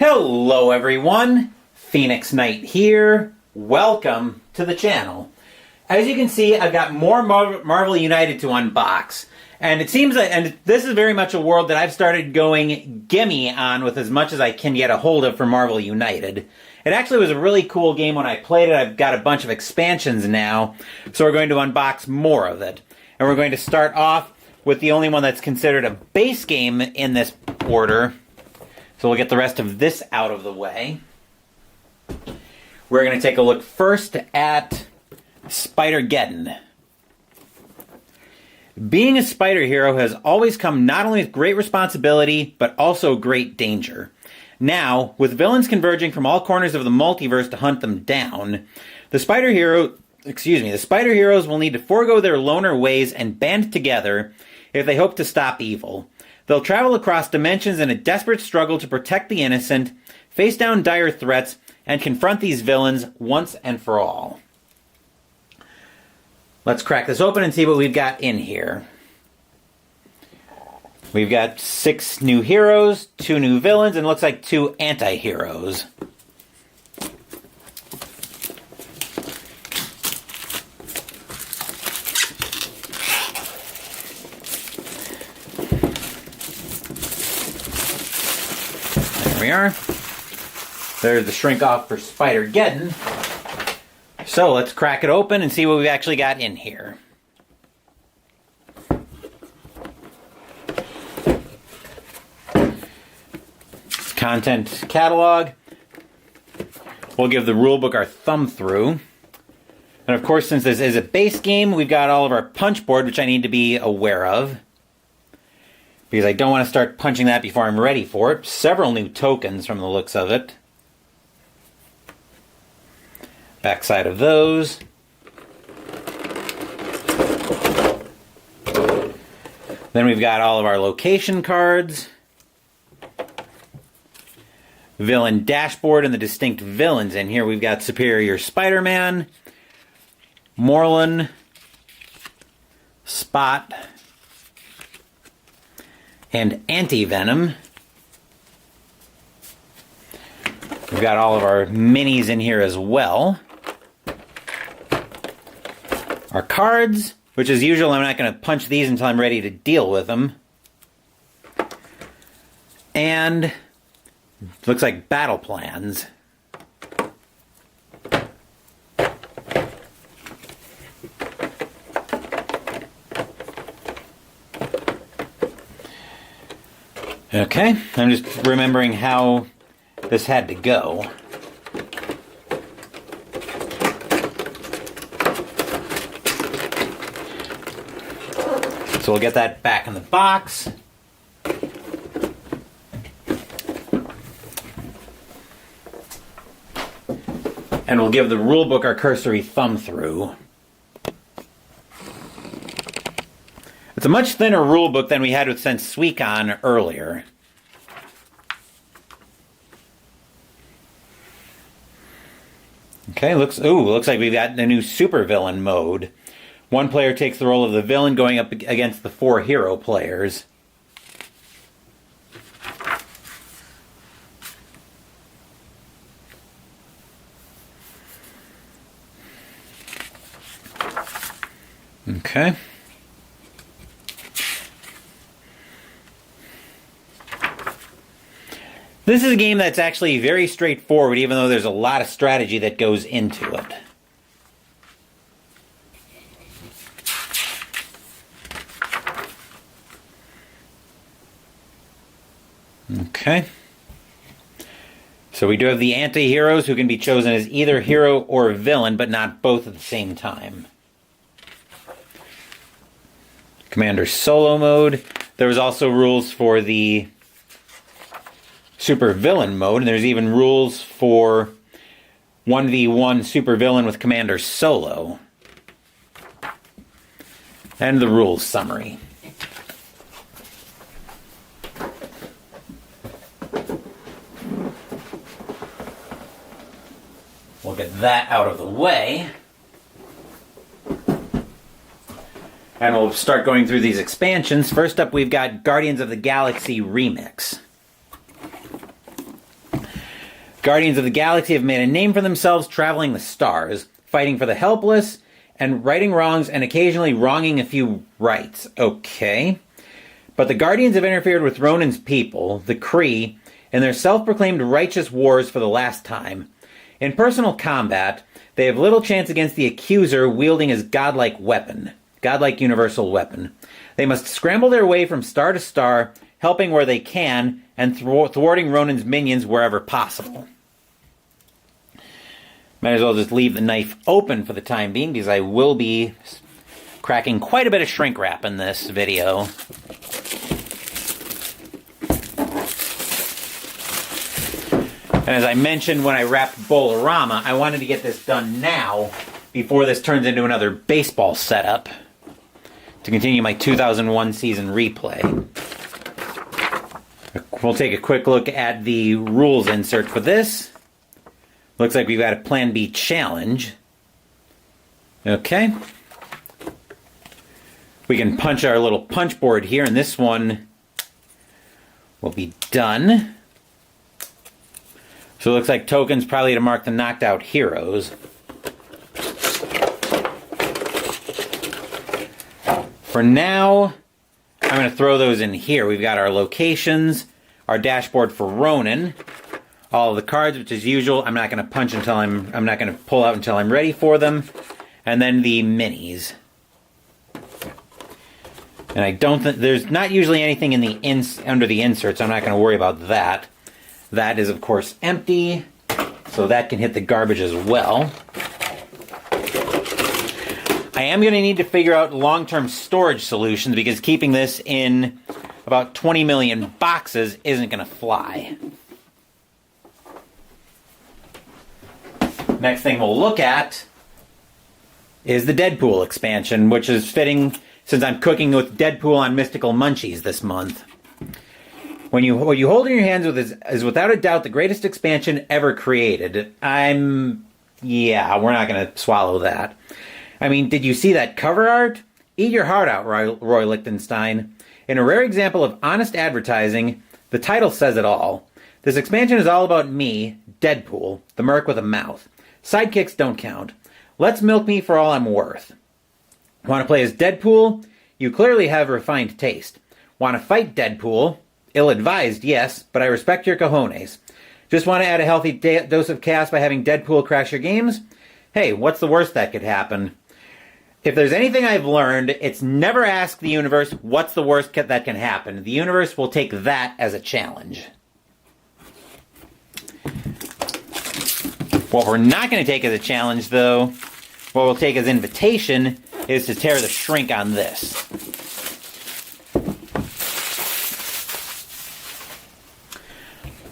Hello everyone, Phoenix Knight here. Welcome to the channel. As you can see, I've got more Marvel United to unbox. And it seems that, and this is very much a world that I've started going gimme on with as much as I can get a hold of for Marvel United. It actually was a really cool game when I played it. I've got a bunch of expansions now, so we're going to unbox more of it. And we're going to start off with the only one that's considered a base game in this order. So we'll get the rest of this out of the way. We're going to take a look first at Spider-Geddon. Being a spider hero has always come not only with great responsibility, but also great danger. Now, with villains converging from all corners of the multiverse to hunt them down, the spider heroes will need to forego their loner ways and band together if they hope to stop evil. They'll travel across dimensions in a desperate struggle to protect the innocent, face down dire threats, and confront these villains once and for all. Let's crack this open and see what we've got in here. We've got 6 new heroes, 2 new villains, and it looks like 2 anti-heroes. There we are. There's the shrink off for Spider-Geddon. So let's crack it open and see what we've actually got in here. Content catalog. We'll give the rulebook our thumb through. And of course, since this is a base game, we've got all of our punch board, which I need to be aware of, because I don't want to start punching that before I'm ready for it. Several new tokens from the looks of it. Backside of those. Then we've got all of our location cards. Villain dashboard and the distinct villains in here. We've got Superior Spider-Man, Morlun, Spot, and Anti-Venom. We've got all of our minis in here as well. Our cards, which as usual I'm not going to punch these until I'm ready to deal with them. And looks like battle plans. Okay, I'm just remembering how this had to go. So we'll get that back in the box. And we'll give the rulebook our cursory thumb through. It's a much thinner rulebook than we had with Sensuicon earlier. Okay, looks like we've got a new supervillain mode. One player takes the role of the villain going up against the 4 hero players. Okay. This is a game that's actually very straightforward, even though there's a lot of strategy that goes into it. Okay. So we do have the anti-heroes who can be chosen as either hero or villain, but not both at the same time. Commander Solo mode. There was also rules for the super villain mode, and there's even rules for 1v1 super villain with Commander Solo. And the rules summary. We'll get that out of the way. And we'll start going through these expansions. First up, we've got Guardians of the Galaxy Remix. Guardians of the Galaxy have made a name for themselves traveling the stars, fighting for the helpless, and righting wrongs and occasionally wronging a few rights. Okay. But the Guardians have interfered with Ronan's people, the Kree, in their self-proclaimed righteous wars for the last time. In personal combat, they have little chance against the Accuser wielding his godlike universal weapon. They must scramble their way from star to star, helping where they can, and thwarting Ronan's minions wherever possible. Might as well just leave the knife open for the time being, because I will be cracking quite a bit of shrink wrap in this video. And as I mentioned when I wrapped Bowl-O-Rama, I wanted to get this done now before this turns into another baseball setup to continue my 2001 season replay. We'll take a quick look at the rules insert for this. Looks like we've got a Plan B challenge. Okay. We can punch our little punch board here, and this one will be done. So it looks like tokens probably to mark the knocked out heroes. For now, I'm going to throw those in here. We've got our locations, our dashboard for Ronan, all of the cards, which as usual, I'm not going to punch until I'm not going to pull out until I'm ready for them, and then the minis. And I don't think there's not usually anything in the under the insert, so I'm not going to worry about that. That is, of course, empty, so that can hit the garbage as well. I am going to need to figure out long-term storage solutions because keeping this in about 20 million boxes isn't going to fly. Next thing we'll look at is the Deadpool expansion, which is fitting since I'm cooking with Deadpool on Mystical Munchies this month. What you hold in your hands is without a doubt the greatest expansion ever created. Yeah, we're not going to swallow that. I mean, did you see that cover art? Eat your heart out, Roy Lichtenstein. In a rare example of honest advertising, the title says it all. This expansion is all about me, Deadpool, the merc with a mouth. Sidekicks don't count. Let's milk me for all I'm worth. Want to play as Deadpool? You clearly have refined taste. Want to fight Deadpool? Ill-advised, yes, but I respect your cojones. Just want to add a healthy dose of chaos by having Deadpool crash your games? Hey, what's the worst that could happen? If there's anything I've learned, it's never ask the universe what's the worst that can happen. The universe will take that as a challenge. What we're not going to take as a challenge, though, what we'll take as invitation, is to tear the shrink on this.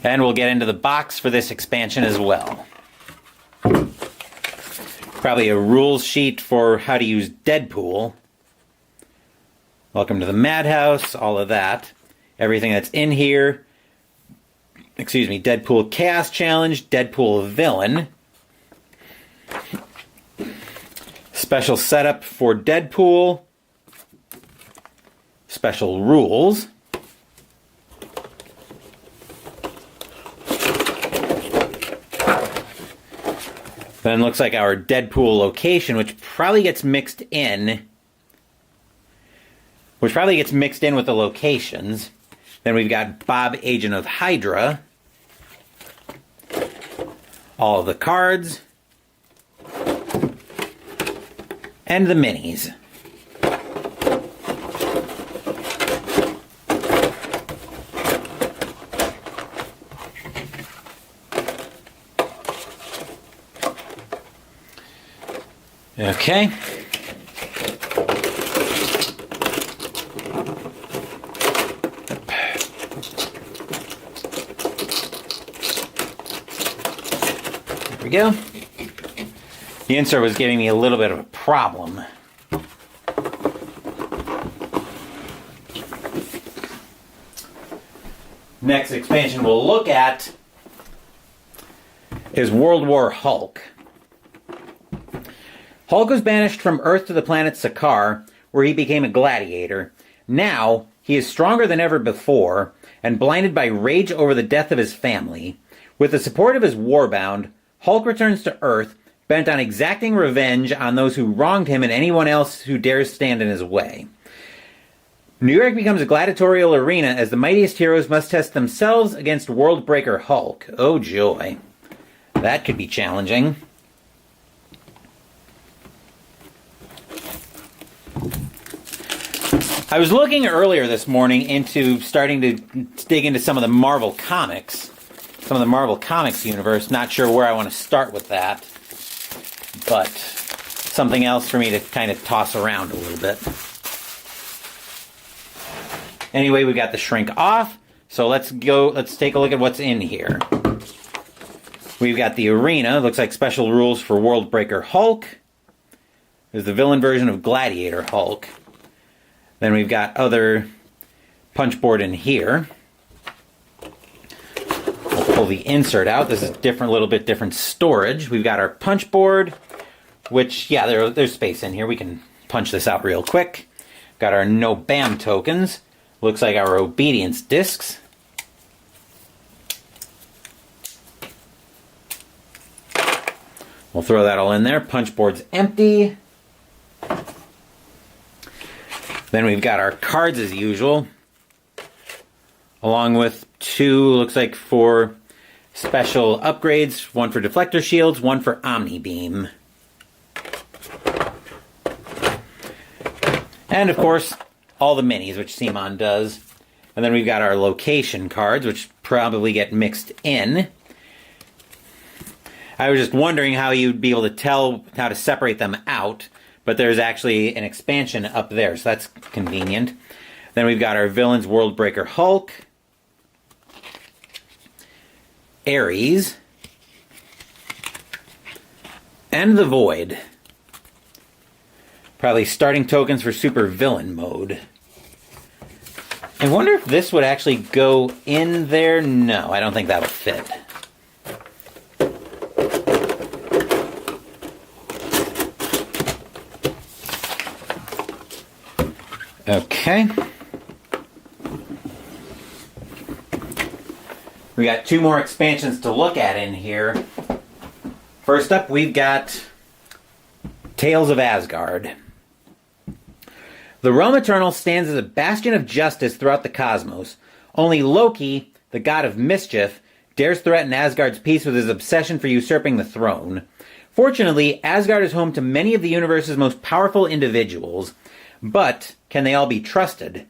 And we'll get into the box for this expansion as well. Probably a rules sheet for how to use Deadpool. Welcome to the Madhouse, all of that. Everything that's in here. Deadpool Chaos Challenge, Deadpool Villain. Special setup for Deadpool. Special rules. Then looks like our Deadpool location, which probably gets mixed in. With the locations. Then we've got Bob, Agent of Hydra. All of the cards. And the minis. Okay. There we go. The insert was giving me a little bit of a problem. Next expansion we'll look at is World War Hulk. Hulk was banished from Earth to the planet Sakaar, where he became a gladiator. Now, he is stronger than ever before, and blinded by rage over the death of his family. With the support of his Warbound, Hulk returns to Earth, bent on exacting revenge on those who wronged him and anyone else who dares stand in his way. New York becomes a gladiatorial arena as the mightiest heroes must test themselves against Worldbreaker Hulk. Oh joy. That could be challenging. I was looking earlier this morning into starting to dig into some of the Marvel Comics. Some of the Marvel Comics universe. Not sure where I want to start with that. But something else for me to kind of toss around a little bit. Anyway, we got the shrink off. So let's take a look at what's in here. We've got the arena. Looks like special rules for Worldbreaker Hulk. There's the villain version of Gladiator Hulk. Then we've got other punch board in here. We'll pull the insert out. This is different, little bit different storage. We've got our punch board, which, yeah, there's space in here. We can punch this out real quick. Got our no BAM tokens. Looks like our obedience discs. We'll throw that all in there. Punch board's empty. Then we've got our cards as usual, along with two, looks like, for special upgrades. One for deflector shields, one for Omni Beam. And of course, all the minis, which CMON does. And then we've got our location cards, which probably get mixed in. I was just wondering how you'd be able to tell how to separate them out. But there's actually an expansion up there, so that's convenient. Then we've got our villains, Worldbreaker Hulk, Ares, and the Void. Probably starting tokens for super villain mode. I wonder if this would actually go in there. No, I don't think that would fit. Okay. We got two more expansions to look at in here. First up, we've got Tales of Asgard. The Realm Eternal stands as a bastion of justice throughout the cosmos. Only Loki, the god of mischief, dares threaten Asgard's peace with his obsession for usurping the throne. Fortunately, Asgard is home to many of the universe's most powerful individuals. But can they all be trusted?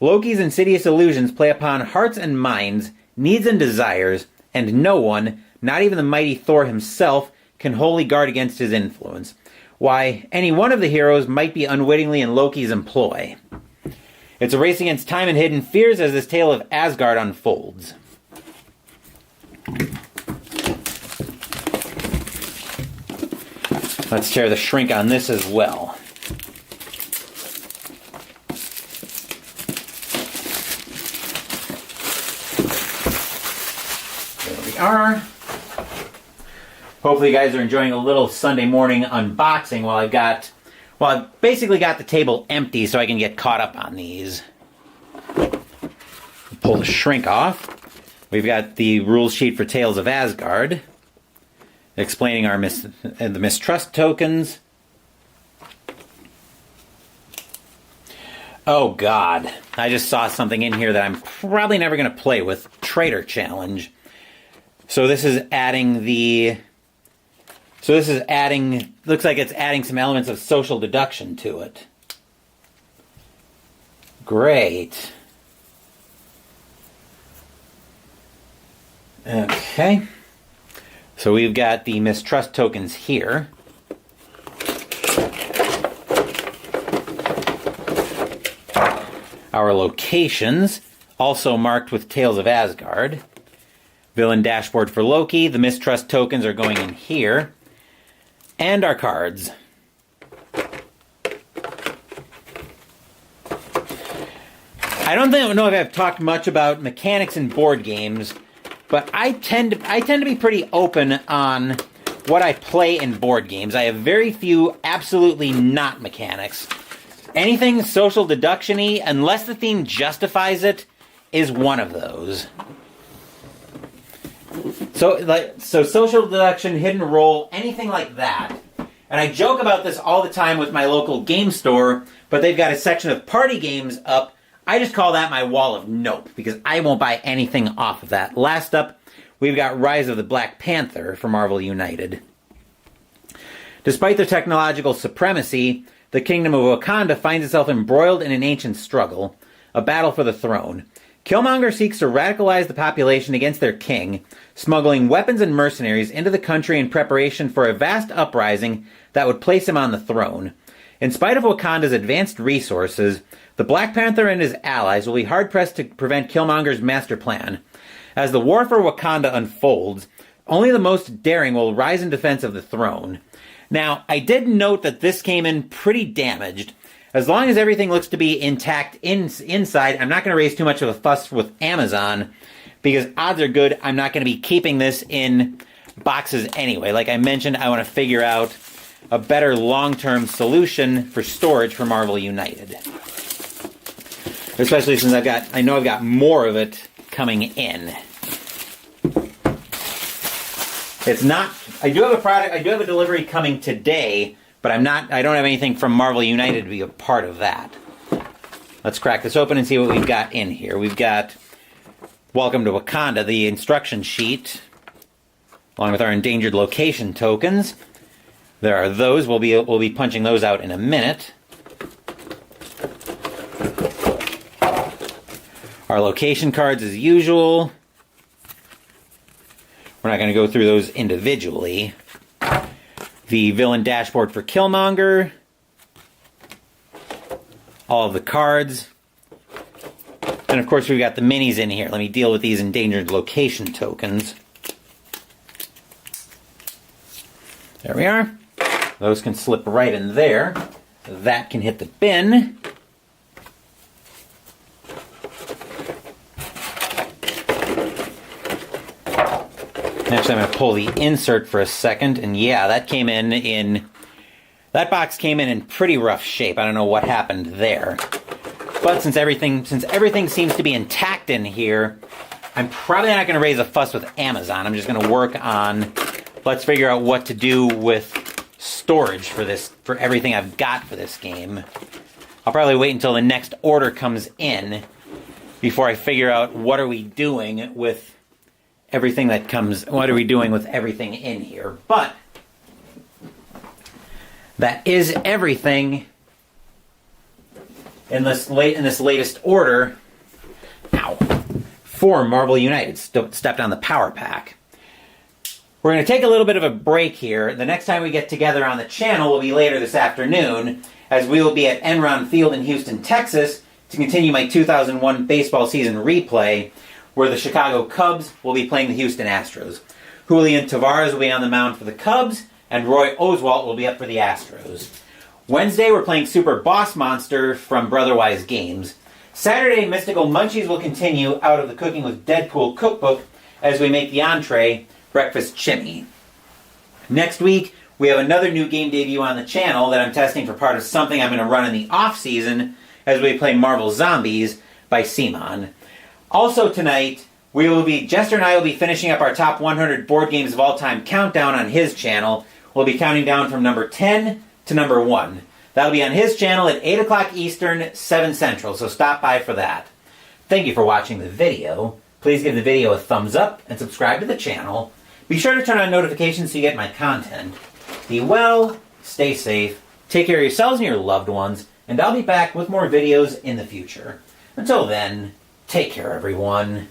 Loki's insidious illusions play upon hearts and minds, needs and desires, and no one, not even the mighty Thor himself, can wholly guard against his influence. Why, any one of the heroes might be unwittingly in Loki's employ. It's a race against time and hidden fears as this tale of Asgard unfolds. Let's tear the shrink on this as well. Are. Hopefully you guys are enjoying a little Sunday morning unboxing while I've basically got the table empty so I can get caught up on these. Pull the shrink off. We've got the rules sheet for Tales of Asgard, explaining the mistrust tokens. Oh god, I just saw something in here that I'm probably never going to play with. Trader Challenge. So this is looks like it's adding some elements of social deduction to it. Great. Okay. So we've got the mistrust tokens here. Our locations, also marked with Tales of Asgard. Villain dashboard for Loki. The mistrust tokens are going in here. And our cards. I don't know if I've talked much about mechanics in board games, but I tend to be pretty open on what I play in board games. I have very few absolutely not mechanics. Anything social deduction-y, unless the theme justifies it, is one of those. So social deduction, hidden role, anything like that. And I joke about this all the time with my local game store, but they've got a section of party games up. I just call that my wall of nope, because I won't buy anything off of that. Last up, we've got Rise of the Black Panther for Marvel United. Despite their technological supremacy, the Kingdom of Wakanda finds itself embroiled in an ancient struggle, a battle for the throne. Killmonger seeks to radicalize the population against their king, smuggling weapons and mercenaries into the country in preparation for a vast uprising that would place him on the throne. In spite of Wakanda's advanced resources, the Black Panther and his allies will be hard-pressed to prevent Killmonger's master plan. As the war for Wakanda unfolds, only the most daring will rise in defense of the throne. Now, I did note that this came in pretty damaged. As long as everything looks to be intact inside, I'm not going to raise too much of a fuss with Amazon, because odds are good I'm not going to be keeping this in boxes anyway. Like I mentioned, I want to figure out a better long-term solution for storage for Marvel United. Especially since I know I've got more of it coming in. It's not, I do have a delivery coming today, but I don't have anything from Marvel United to be a part of that. Let's crack this open and see what we've got in here. We've got Welcome to Wakanda, the instruction sheet, along with our endangered location tokens. There are those. We'll be punching those out in a minute. Our location cards as usual. We're not going to go through those individually. The villain dashboard for Killmonger. All of the cards. And of course we've got the minis in here. Let me deal with these endangered location tokens. There we are. Those can slip right in there. That can hit the bin. Actually, I'm going to pull the insert for a second, and yeah, that box came in pretty rough shape. I don't know what happened there. But since everything seems to be intact in here, I'm probably not going to raise a fuss with Amazon. I'm just going to work on, let's figure out what to do with storage for everything I've got for this game. I'll probably wait until the next order comes in before I figure out what are we doing with everything that comes, what are we doing with everything in here. But that is everything in this latest order. Ow. For Marvel United. Stepped on the power pack. We're going to take a little bit of a break here. The next time we get together on the channel will be later this afternoon, as we will be at Enron Field in Houston, Texas, to continue my 2001 baseball season replay, where the Chicago Cubs will be playing the Houston Astros. Julian Tavares will be on the mound for the Cubs, and Roy Oswalt will be up for the Astros. Wednesday, we're playing Super Boss Monster from Brotherwise Games. Saturday, Mystical Munchies will continue out of the Cooking with Deadpool cookbook as we make the entree, Breakfast Chimney. Next week, we have another new game debut on the channel that I'm testing for part of something I'm going to run in the off-season as we play Marvel Zombies by Simon. Also tonight, Jester and I will be finishing up our top 100 board games of all time countdown on his channel. We'll be counting down from number 10 to number 1. That'll be on his channel at 8 o'clock Eastern, 7 Central, so stop by for that. Thank you for watching the video. Please give the video a thumbs up and subscribe to the channel. Be sure to turn on notifications so you get my content. Be well, stay safe, take care of yourselves and your loved ones, and I'll be back with more videos in the future. Until then, take care, everyone.